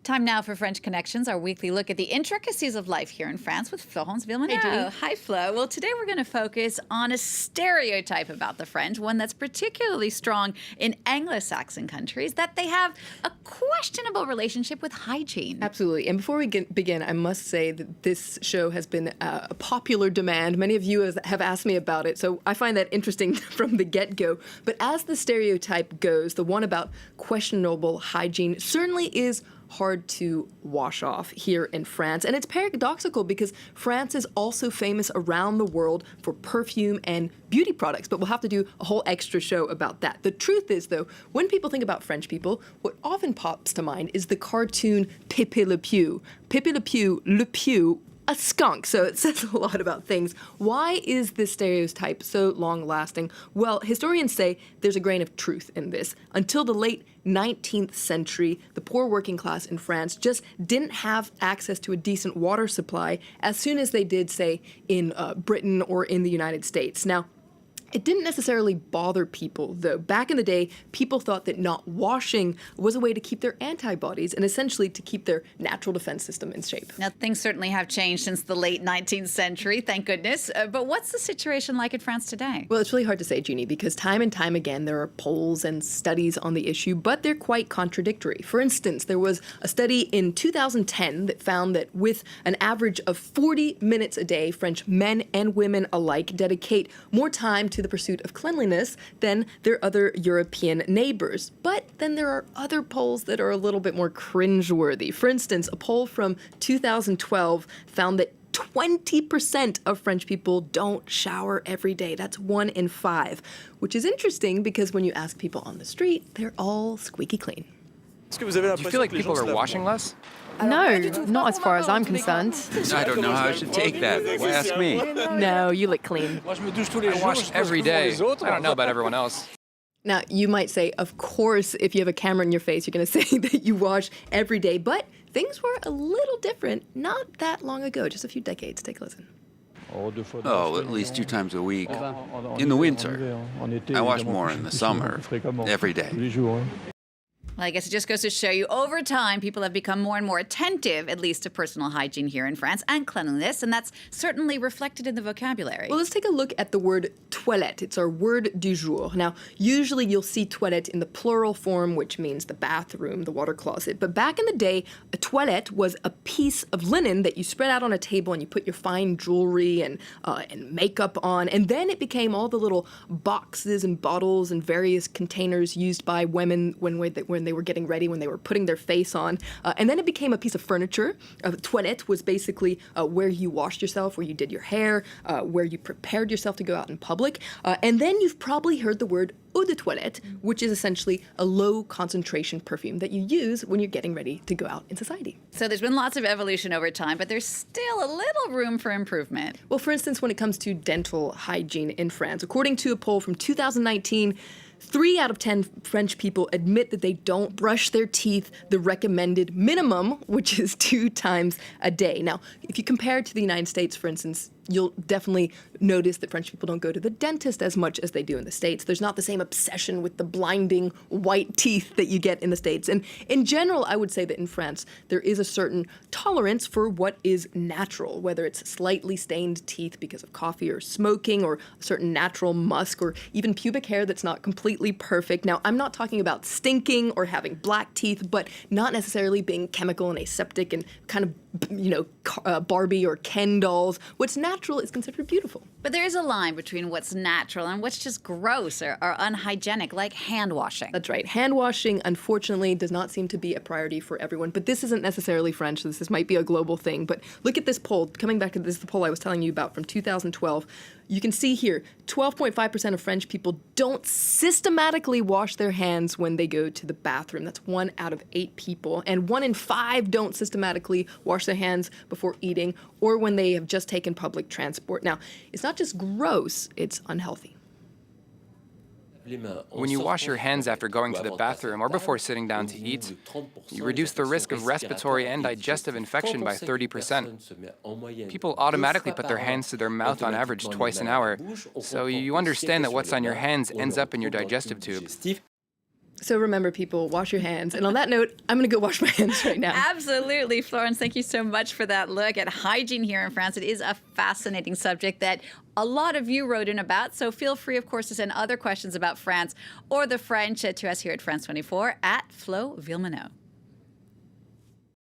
Time now for French Connections, our weekly look at the intricacies of life here in France with Florence Villeneuve. Hey, Judy. Hi, Flo. Well, today we're going to focus on a stereotype about the French, one that's particularly strong in Anglo-Saxon countries, that they have a questionable relationship with hygiene. Absolutely. And before we begin, I must say that this show has been a popular demand. Many of you have asked me about it, so I find that interesting from the get-go. But as the stereotype goes, the one about questionable hygiene certainly is hard to wash off here in France. And it's paradoxical because France is also famous around the world for perfume and beauty products, but we'll have to do a whole extra show about that. The truth is, though, when people think about French people, what often pops to mind is the cartoon Pépé Le Pew. Pépé Le Pew, a skunk, so it says a lot about things. Why is this stereotype so long-lasting? Well, historians say there's a grain of truth in this. Until the late 19th century, the poor working class in France just didn't have access to a decent water supply as soon as they did, say, in Britain or in the United States. Now, it didn't necessarily bother people, though. Back in the day, people thought that not washing was a way to keep their antibodies and essentially to keep their natural defense system in shape. Now, things certainly have changed since the late 19th century, thank goodness. But what's the situation like in France today? Well, it's really hard to say, Jeannie, because time and time again there are polls and studies on the issue, but they're quite contradictory. For instance, there was a study in 2010 that found that with an average of 40 minutes a day, French men and women alike dedicate more time to the pursuit of cleanliness than their other European neighbors. But then there are other polls that are a little bit more cringeworthy. For instance, a poll from 2012 found that 20% of French people don't shower every day. That's 1 in 5, which is interesting because when you ask people on the street, they're all squeaky clean. Do you feel like people are washing less? No, not as far as I'm concerned. I don't know how I should take that. Why ask me? No, you look clean. I wash every day. I don't know about everyone else. Now, you might say, of course, if you have a camera in your face, you're going to say that you wash every day, but things were a little different not that long ago, just a few decades. Take a listen. Oh, at least 2 times a week. In the winter. I wash more in the summer. Every day. Well, I guess it just goes to show you, over time, people have become more and more attentive, at least to personal hygiene here in France, and cleanliness, and that's certainly reflected in the vocabulary. Well, let's take a look at the word toilette. It's our word du jour. Now, usually you'll see toilette in the plural form, which means the bathroom, the water closet. But back in the day, a toilette was a piece of linen that you spread out on a table and you put your fine jewelry and makeup on. And then it became all the little boxes and bottles and various containers used by women when they were getting ready, when they were putting their face on. And then it became a piece of furniture. A toilette was basically where you washed yourself, where you did your hair, where you prepared yourself to go out in public. And then you've probably heard the word eau de toilette, which is essentially a low concentration perfume that you use when you're getting ready to go out in society. So there's been lots of evolution over time, but there's still a little room for improvement. Well, for instance, when it comes to dental hygiene in France, according to a poll from 2019, 3 out of 10 French people admit that they don't brush their teeth the recommended minimum, which is 2 times a day. Now, if you compare it to the United States, for instance, you'll definitely notice that French people don't go to the dentist as much as they do in the States. There's not the same obsession with the blinding white teeth that you get in the States. And in general, I would say that in France, there is a certain tolerance for what is natural, whether it's slightly stained teeth because of coffee or smoking, or a certain natural musk, or even pubic hair that's not completely perfect. Now, I'm not talking about stinking or having black teeth, but not necessarily being chemical and aseptic and kind of, Barbie or Ken dolls. What's natural is considered beautiful. But there is a line between what's natural and what's just gross or unhygienic, like hand washing. That's right. Hand washing, unfortunately, does not seem to be a priority for everyone. But this isn't necessarily French. This might be a global thing. But look at this poll. Coming back to this, the poll I was telling you about from 2012. You can see here, 12.5% of French people don't systematically wash their hands when they go to the bathroom. That's 1 out of 8 people. And 1 in 5 don't systematically wash their hands before eating or when they have just taken public transport. Now, it's not just gross, it's unhealthy. When you wash your hands after going to the bathroom or before sitting down to eat, you reduce the risk of respiratory and digestive infection by 30%. People automatically put their hands to their mouth on average twice an hour, so you understand that what's on your hands ends up in your digestive tube. So remember, people, wash your hands. And on that note, I'm going to go wash my hands right now. Absolutely, Florence. Thank you so much for that look at hygiene here in France. It is a fascinating subject that a lot of you wrote in about. So feel free, of course, to send other questions about France or the French to us here at France 24 at Flo Villeminot.